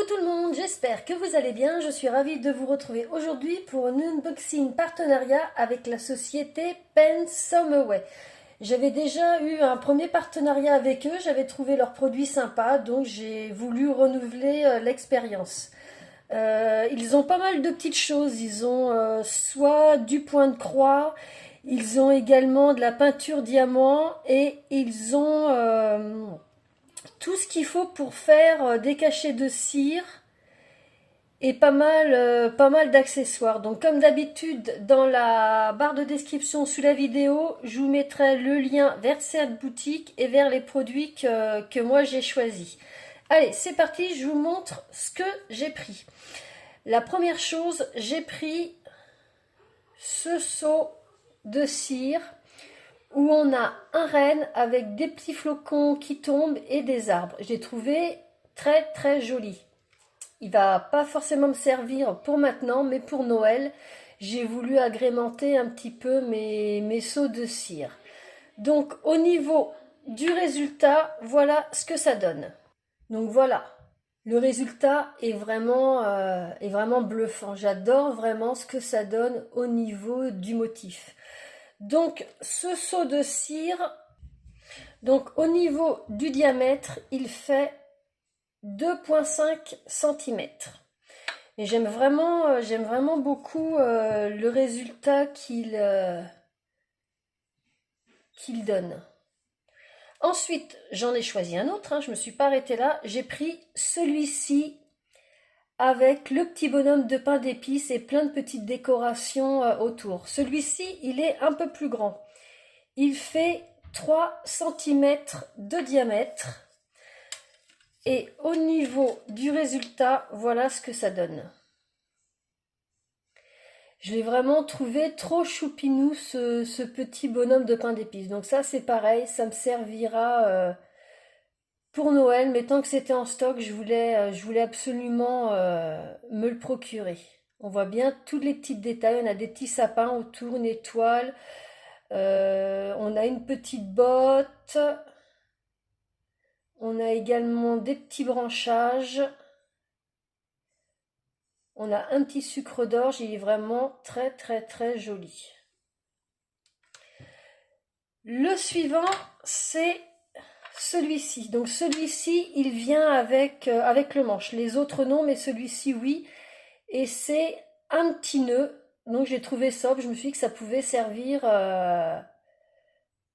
tout le monde, j'espère que vous allez bien. Je suis ravie de vous retrouver aujourd'hui pour un unboxing partenariat avec la société Pensomeway. J'avais déjà eu un premier partenariat avec eux, j'avais trouvé leurs produits sympas, donc j'ai voulu renouveler l'expérience. Ils ont pas mal de petites choses, ils ont soit du point de croix, ils ont également de la peinture diamant et ils ont tout ce qu'il faut pour faire des cachets de cire et pas mal d'accessoires. Donc comme d'habitude, dans la barre de description sous la vidéo, je vous mettrai le lien vers cette boutique et vers les produits que moi j'ai choisis. Allez, c'est parti, je vous montre ce que j'ai pris. La première chose, j'ai pris ce seau de cire où on a un renne avec des petits flocons qui tombent et des arbres. J'ai trouvé très joli. Il va pas forcément me servir pour maintenant, mais pour Noël, j'ai voulu agrémenter un petit peu mes seaux de cire. Donc au niveau du résultat, voilà ce que ça donne. Donc voilà, le résultat est vraiment bluffant. J'adore vraiment ce que ça donne au niveau du motif. Donc ce seau de cire, donc au niveau du diamètre, il fait 2,5 cm. Et j'aime vraiment beaucoup le résultat qu'il donne. Ensuite, j'en ai choisi un autre, je ne me suis pas arrêtée là. J'ai pris celui-ci avec le petit bonhomme de pain d'épices et plein de petites décorations autour. Celui-ci, il est un peu plus grand. Il fait 3 cm de diamètre. Et au niveau du résultat, voilà ce que ça donne. Je l'ai vraiment trouvé trop choupinou, ce petit bonhomme de pain d'épices. Donc ça, c'est pareil, ça me servira pour Noël. Mais tant que c'était en stock, je voulais absolument me le procurer. On voit bien tous les petits détails. On a des petits sapins autour, une étoile. On a une petite botte. On a également des petits branchages. On a un petit sucre d'orge, il est vraiment très joli. Le suivant, c'est celui-ci. Donc celui-ci, il vient avec le manche. Les autres non, mais celui-ci oui. Et c'est un petit nœud. Donc j'ai trouvé ça, je me suis dit que ça pouvait servir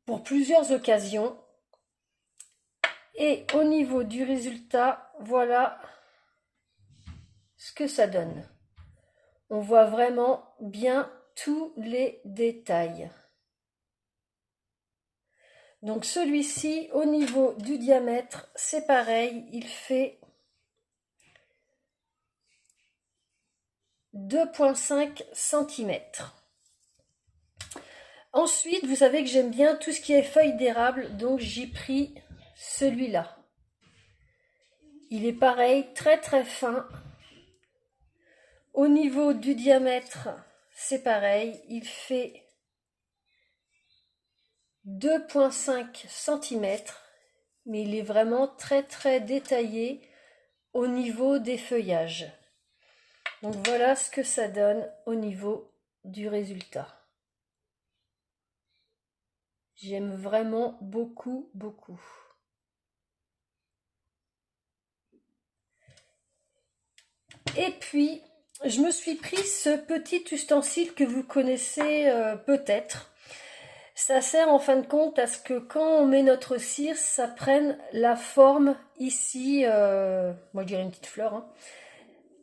pour plusieurs occasions. Et au niveau du résultat, voilà ce que ça donne. On voit vraiment bien tous les détails. Donc celui-ci, au niveau du diamètre, c'est pareil, il fait 2,5 cm. Ensuite, vous savez que j'aime bien tout ce qui est feuilles d'érable, donc j'ai pris celui-là. Il est pareil, très fin. Au niveau du diamètre, c'est pareil, il fait 2,5 cm, mais il est vraiment très détaillé au niveau des feuillages. Donc voilà ce que ça donne au niveau du résultat. J'aime vraiment beaucoup. Et puis, je me suis pris ce petit ustensile que vous connaissez peut-être. Ça sert en fin de compte à ce que quand on met notre cire, ça prenne la forme ici, moi je dirais une petite fleur.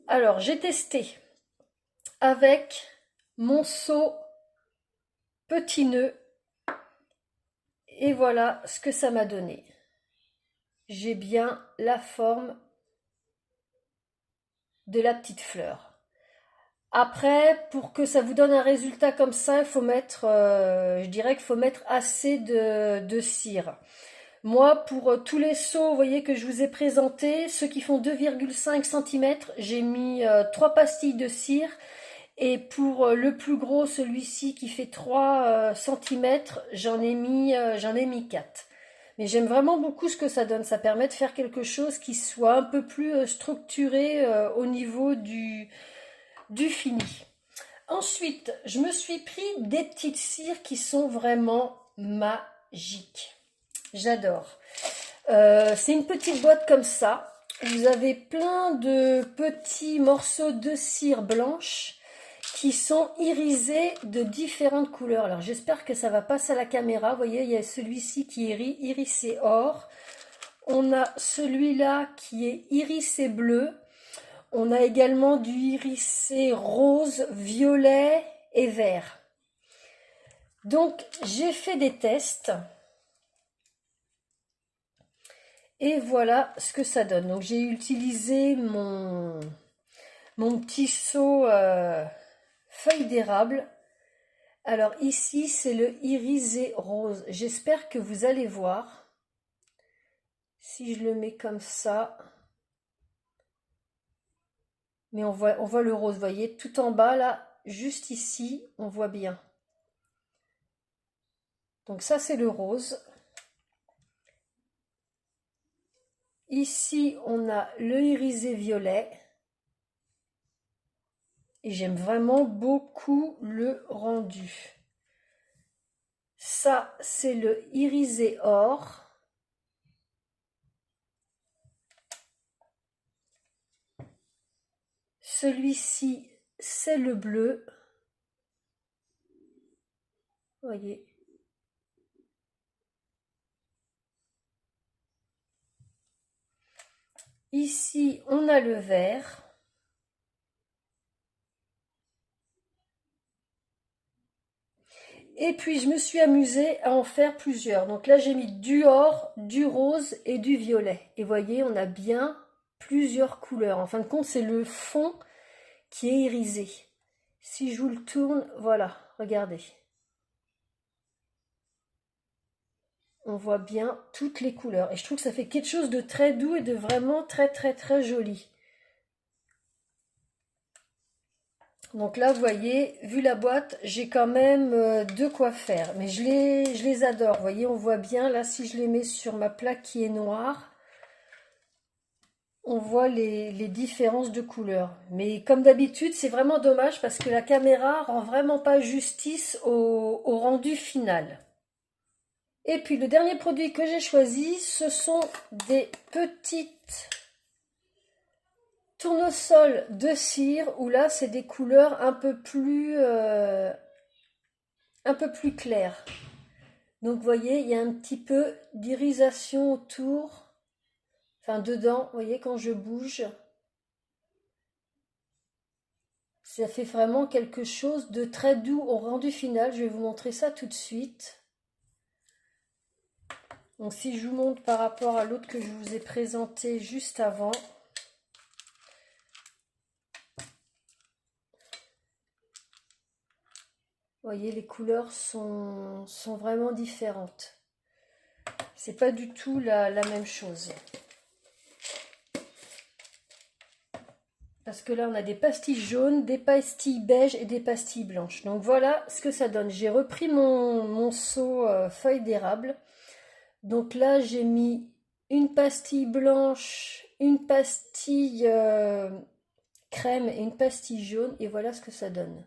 Alors j'ai testé avec mon seau petit nœud et voilà ce que ça m'a donné. J'ai bien la forme de la petite fleur. Après, pour que ça vous donne un résultat comme ça, il faut mettre, je dirais qu'il faut mettre assez de cire. Moi, pour tous les seaux, vous voyez, que je vous ai présentés, ceux qui font 2,5 cm, j'ai mis 3 pastilles de cire. Et pour le plus gros, celui-ci qui fait 3 cm, j'en ai mis 4. Mais j'aime vraiment beaucoup ce que ça donne. Ça permet de faire quelque chose qui soit un peu plus structuré au niveau du fini. Ensuite, je me suis pris des petites cires qui sont vraiment magiques. J'adore. C'est une petite boîte comme ça. Vous avez plein de petits morceaux de cire blanche qui sont irisés de différentes couleurs. Alors j'espère que ça va passer à la caméra. Vous voyez, il y a celui-ci qui est irisé or. On a celui-là qui est irisé bleu. On a également du irisé rose, violet et vert. Donc j'ai fait des tests. Et voilà ce que ça donne. Donc j'ai utilisé mon petit seau feuille d'érable. Alors ici c'est le irisé rose. J'espère que vous allez voir. Si je le mets comme ça. Mais on voit le rose, vous voyez, tout en bas là, juste ici, on voit bien. Donc ça c'est le rose. Ici on a le irisé violet. Et j'aime vraiment beaucoup le rendu. Ça, c'est le irisé or. Celui-ci, c'est le bleu. Voyez. Ici, on a le vert. Et puis, je me suis amusée à en faire plusieurs. Donc là, j'ai mis du or, du rose et du violet. Et voyez, on a bien plusieurs couleurs. En fin de compte, c'est le fond qui est irisé. Si je vous le tourne, voilà, regardez. On voit bien toutes les couleurs. Et je trouve que ça fait quelque chose de très doux et de vraiment très très très joli. Donc là, vous voyez, vu la boîte, j'ai quand même de quoi faire. Mais je les adore. Vous voyez, on voit bien, là, si je les mets sur ma plaque qui est noire, on voit les différences de couleurs. Mais comme d'habitude, c'est vraiment dommage parce que la caméra rend vraiment pas justice au rendu final. Et puis le dernier produit que j'ai choisi, ce sont des petites tournesols de cire, où là c'est des couleurs un peu plus claires. Donc vous voyez, il y a un petit peu d'irisation autour, enfin dedans, vous voyez quand je bouge. Ça fait vraiment quelque chose de très doux au rendu final. Je vais vous montrer ça tout de suite. Donc si je vous montre par rapport à l'autre que je vous ai présenté juste avant. Vous voyez, les couleurs sont vraiment différentes. C'est pas du tout la même chose. Parce que là, on a des pastilles jaunes, des pastilles beiges et des pastilles blanches. Donc voilà ce que ça donne. J'ai repris mon seau feuille d'érable. Donc là, j'ai mis une pastille blanche, une pastille crème et une pastille jaune. Et voilà ce que ça donne.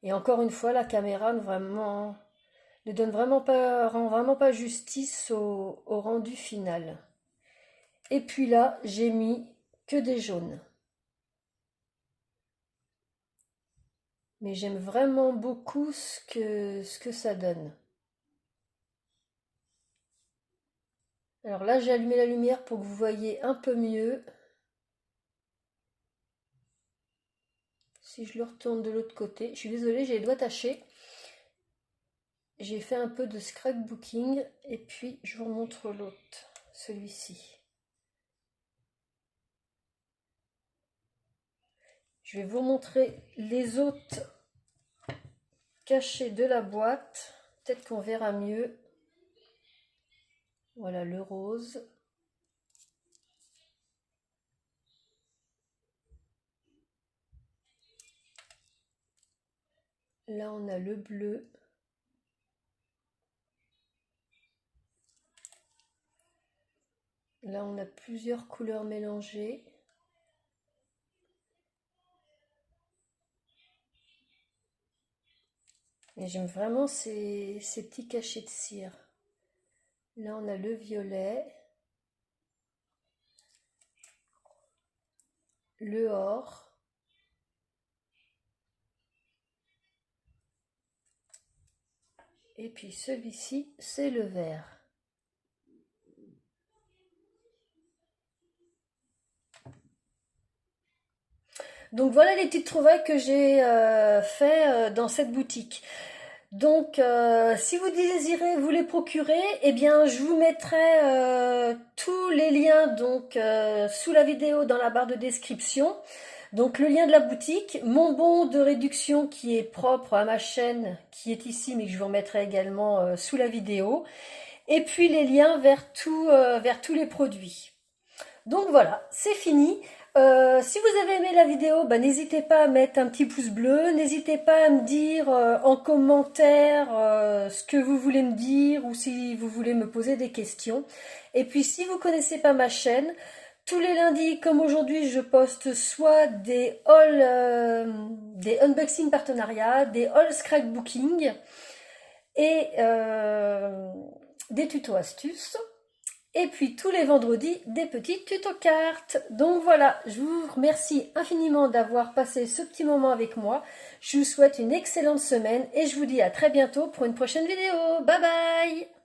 Et encore une fois, la caméra ne donne vraiment pas, rend vraiment pas justice au rendu final. Et puis là, j'ai mis que des jaunes. Mais j'aime vraiment beaucoup ce que ça donne. Alors là, j'ai allumé la lumière pour que vous voyez un peu mieux. Si je le retourne de l'autre côté, je suis désolée, j'ai les doigts tachés. J'ai fait un peu de scrapbooking et puis je vous remontre l'autre, celui-ci. Je vais vous montrer les autres cachés de la boîte. Peut-être qu'on verra mieux. Voilà le rose. Là, on a le bleu. Là, on a plusieurs couleurs mélangées. Et j'aime vraiment ces petits cachets de cire. Là, on a le violet, le or, et puis celui-ci, c'est le vert. Donc voilà les petites trouvailles que j'ai fait dans cette boutique. Donc si vous désirez vous les procurer, eh bien je vous mettrai tous les liens donc sous la vidéo dans la barre de description. Donc le lien de la boutique, mon bon de réduction qui est propre à ma chaîne, qui est ici mais que je vous remettrai également sous la vidéo. Et puis les liens vers tous les produits. Donc voilà, c'est fini. Si vous avez aimé la vidéo, bah, n'hésitez pas à mettre un petit pouce bleu. N'hésitez pas à me dire en commentaire ce que vous voulez me dire ou si vous voulez me poser des questions. Et puis si vous ne connaissez pas ma chaîne, tous les lundis comme aujourd'hui, je poste soit des hauls, des unboxing partenariats, des hauls scrapbooking et des tutos astuces. Et puis tous les vendredis, des petites tuto-cartes. Donc voilà, je vous remercie infiniment d'avoir passé ce petit moment avec moi. Je vous souhaite une excellente semaine et je vous dis à très bientôt pour une prochaine vidéo. Bye bye!